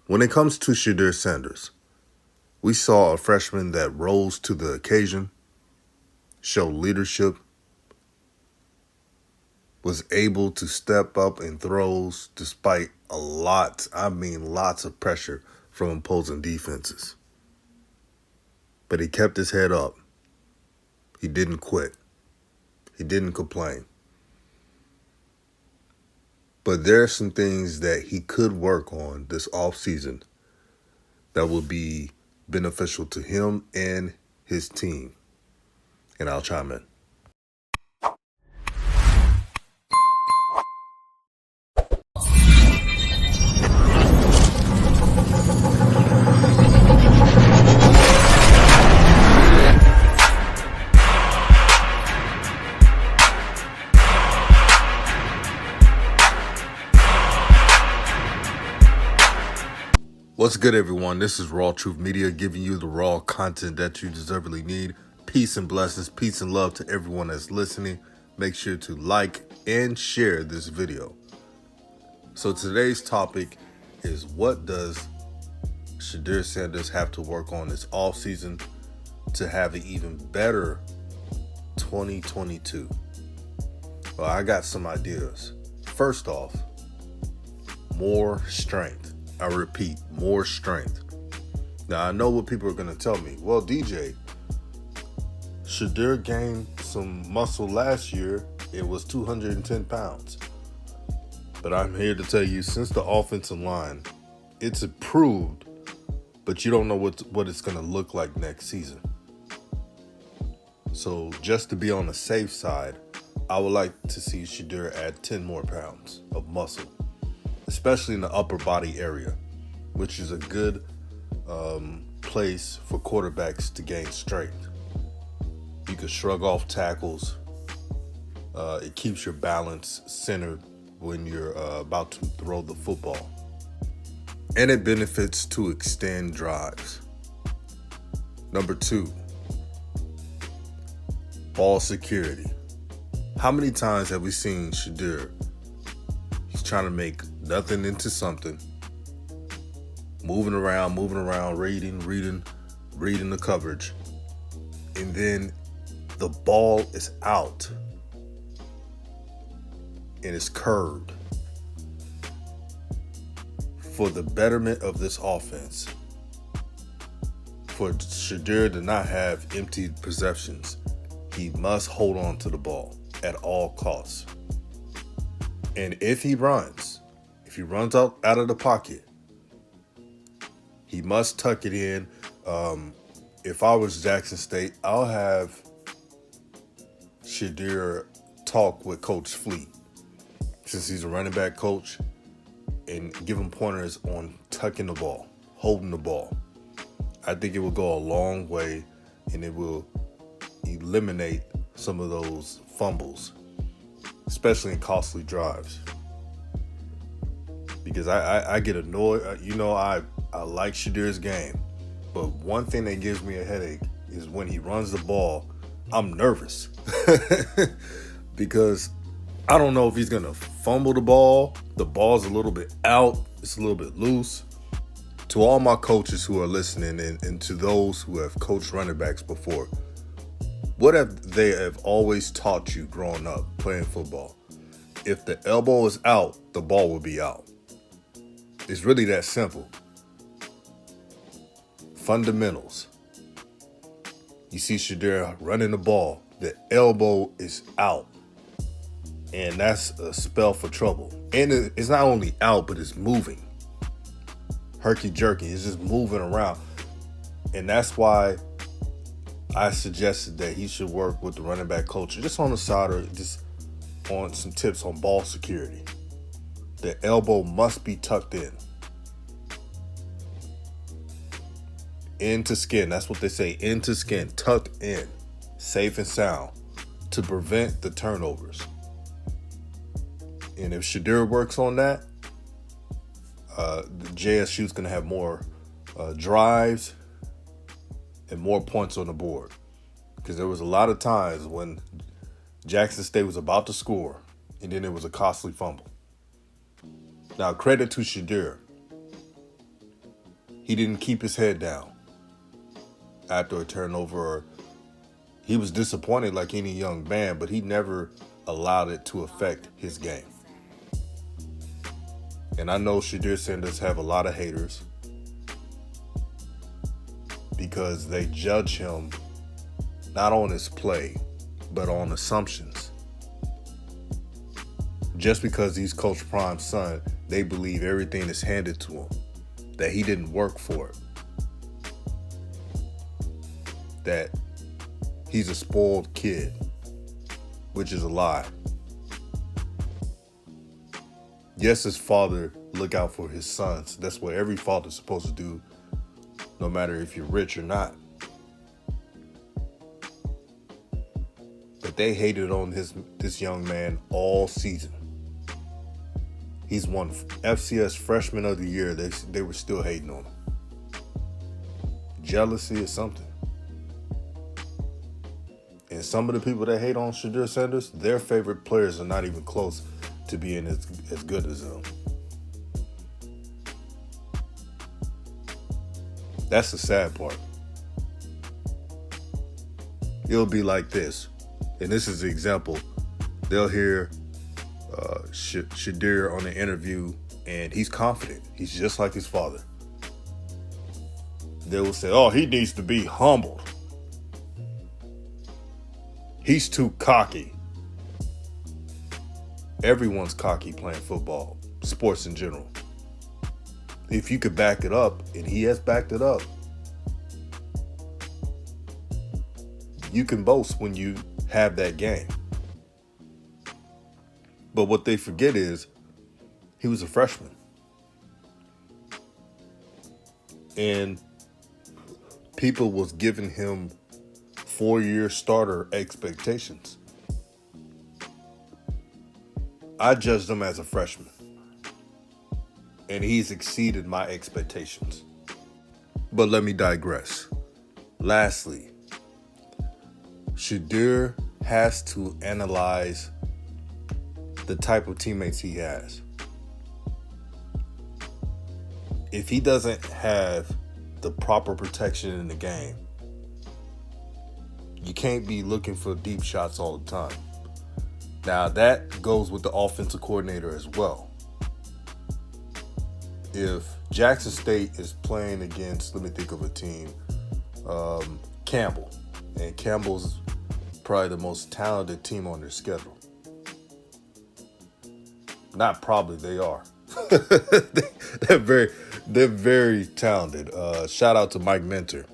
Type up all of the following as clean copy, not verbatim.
When it comes to Shedeur Sanders, we saw a freshman that rose to the occasion, showed leadership, was able to step up in throws despite lots of pressure from opposing defenses. But he kept his head up. He didn't quit. He didn't complain. But there are some things that he could work on this offseason that will be beneficial to him and his team. And I'll chime in. What's good, everyone? This is RawTruth Media, giving you the raw content that you deservedly need. Peace and blessings, peace and love to everyone that's listening. Make sure to like and share this video. So today's topic is, what does Shedeur Sanders have to work on this offseason to have an even better 2022? Well, I got some ideas. First off, more strength. I repeat, more strength. Now, I know what people are going to tell me. Well, DJ, Shedeur gained some muscle last year. It was 210 pounds. But I'm here to tell you, since the offensive line, it's improved, but you don't know what it's going to look like next season. So just to be on the safe side, I would like to see Shedeur add 10 more pounds of muscle, especially in the upper body area, which is a good place for quarterbacks to gain strength. You can shrug off tackles. It keeps your balance centered when you're about to throw the football. And it benefits to extend drives. Number 2, ball security. How many times have we seen Shedeur? He's trying to make nothing into something, moving around, reading the coverage, and then the ball is out and it's curved. For the betterment of this offense, for Shedeur to not have empty possessions, he must hold on to the ball at all costs. And if he runs out of the pocket, he must tuck it in. If I was Jackson State, I'll have Shedeur talk with Coach Fleet, since he's a running back coach, and give him pointers on tucking the ball, holding the ball. I think it will go a long way, and it will eliminate some of those fumbles, especially in costly drives. Because I get annoyed. I like Shedeur's game, but one thing that gives me a headache is when he runs the ball. I'm nervous because I don't know if he's going to fumble the ball. The ball's a little bit out. It's a little bit loose. To all my coaches who are listening, and to those who have coached running backs before, what have they have always taught you growing up playing football? If the elbow is out, the ball will be out. It's really that simple. Fundamentals. You see Shedeur running the ball, the elbow is out. And that's a spell for trouble. And it's not only out, but it's moving. Herky-jerky, it's just moving around. And that's why I suggested that he should work with the running back coach just on the side, or just on some tips on ball security. The elbow must be tucked in. Into skin, that's what they say, into skin, tucked in, safe and sound, to prevent the turnovers. And if Shedeur works on that, the JSU's going to have more drives and more points on the board. Because there was a lot of times when Jackson State was about to score, and then it was a costly fumble. Now, credit to Shedeur. He didn't keep his head down after a turnover. He was disappointed like any young man, but he never allowed it to affect his game. And I know Shedeur Sanders have a lot of haters because they judge him not on his play, but on assumptions. Just because he's Coach Prime's son, they believe everything is handed to him, that he didn't work for it, that he's a spoiled kid, which is a lie. Yes, his father look out for his sons. That's what every father's supposed to do, no matter if you're rich or not. But they hated on this young man all season. He's won FCS Freshman of the Year. They were still hating on him. Jealousy or something. And some of the people that hate on Shedeur Sanders, their favorite players are not even close to being as good as him. That's the sad part. It'll be like this, and this is the example. They'll hear Shedeur on the interview, and he's confident. He's just like his father. They will say, oh, he needs to be humbled. He's too cocky. Everyone's cocky playing football, sports in general. If you could back it up, and he has backed it up, you can boast when you have that game. But what they forget is he was a freshman. And people was giving him 4-year starter expectations. I judged him as a freshman, and he's exceeded my expectations. But let me digress. Lastly, Shedeur has to analyze the type of teammates he has. If he doesn't have the proper protection in the game, you can't be looking for deep shots all the time. Now, that goes with the offensive coordinator as well. If Jackson State is playing against, let me think of a team, Campbell, and Campbell's probably the most talented team on their schedule. Not probably, they are. They're very talented. Shout out to Mike Mentor.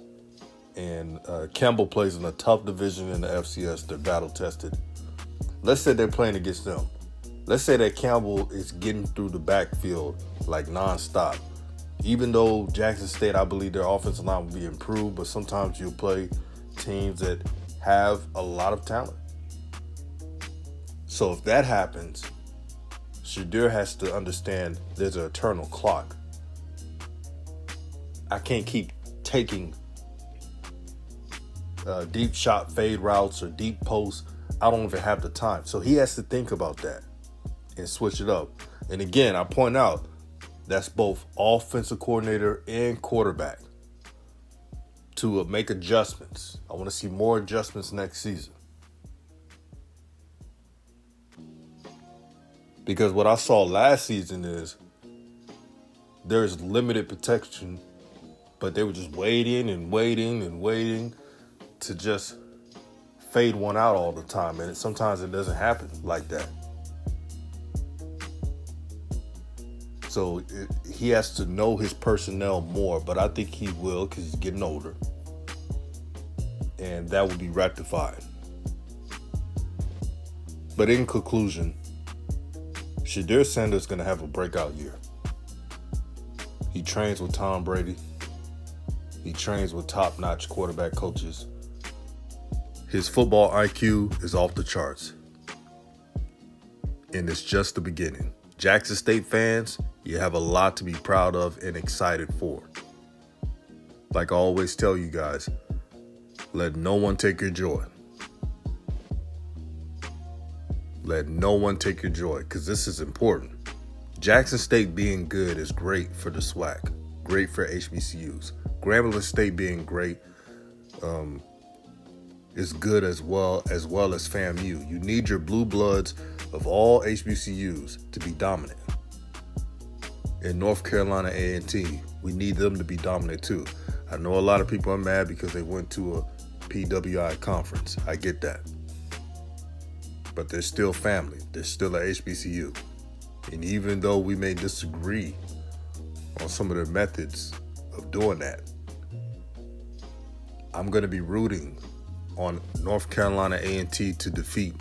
And Campbell plays in a tough division in the FCS. They're battle tested. Let's say they're playing against them. Let's say that Campbell is getting through the backfield like nonstop. Even though Jackson State, I believe their offensive line will be improved, but sometimes you'll play teams that have a lot of talent. So if that happens, Shedeur has to understand there's an eternal clock. I can't keep taking deep shot fade routes or deep posts. I don't even have the time. So he has to think about that and switch it up. And again, I point out, that's both offensive coordinator and quarterback to make adjustments. I want to see more adjustments next season. Because what I saw last season is there's limited protection, but they were just waiting to just fade one out all the time. And sometimes it doesn't happen like that. So he has to know his personnel more, but I think he will because he's getting older. And that will be rectified. But in conclusion, Shedeur Sanders is going to have a breakout year. He trains with Tom Brady. He trains with top-notch quarterback coaches. His football IQ is off the charts. And it's just the beginning. Jackson State fans, you have a lot to be proud of and excited for. Like I always tell you guys, let no one take your joy. Let no one take your joy, because this is important. Jackson State being good is great for the SWAC. great for HBCUs. Grambling State being great is good as well as FAMU. You need your blue bloods of all HBCUs to be dominant. In North Carolina A&T, we need them to be dominant too. I know a lot of people are mad because they went to a PWI conference. I get that. But they're still family. They're still a HBCU. And even though we may disagree on some of their methods of doing that, I'm going to be rooting on North Carolina A&T to defeat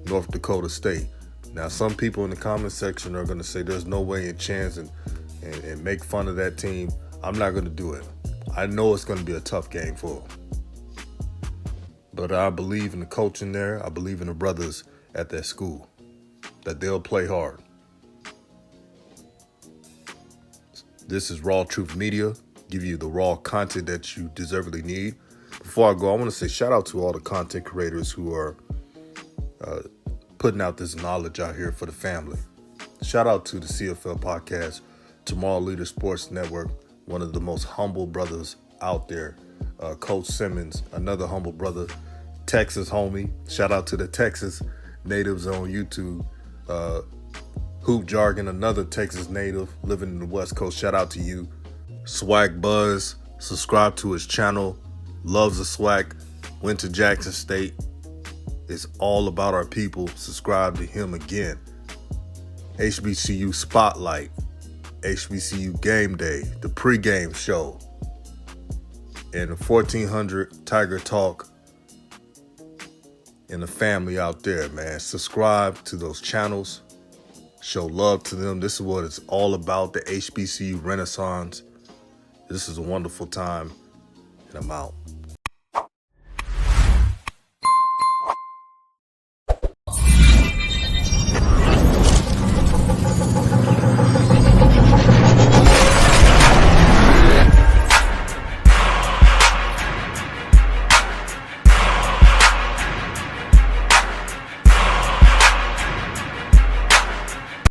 North Dakota State. Now, some people in the comment section are going to say there's no way in chance and make fun of that team. I'm not going to do it. I know it's going to be a tough game for them. But I believe in the coaching there. I believe in the brothers at that school, that they'll play hard. This is RawTruth Media, give you the raw content that you deservedly need. Before I go, I want to say shout out to all the content creators who are putting out this knowledge out here for the family. Shout out to the CFL podcast, Tomorrow Leader Sports Network, one of the most humble brothers out there. Coach Simmons, another humble brother. Texas homie. Shout out to the Texas natives on YouTube. Hoop Jargon, another Texas native living in the West Coast. Shout out to you. SWAC Buzz, subscribe to his channel. Loves the SWAC. Went to Jackson State. It's all about our people. Subscribe to him again. HBCU Spotlight. HBCU Game Day. The pregame show. And the 1400 Tiger Talk. And the family out there, man. Subscribe to those channels. Show love to them. This is what it's all about, the HBCU Renaissance. This is a wonderful time, and I'm out.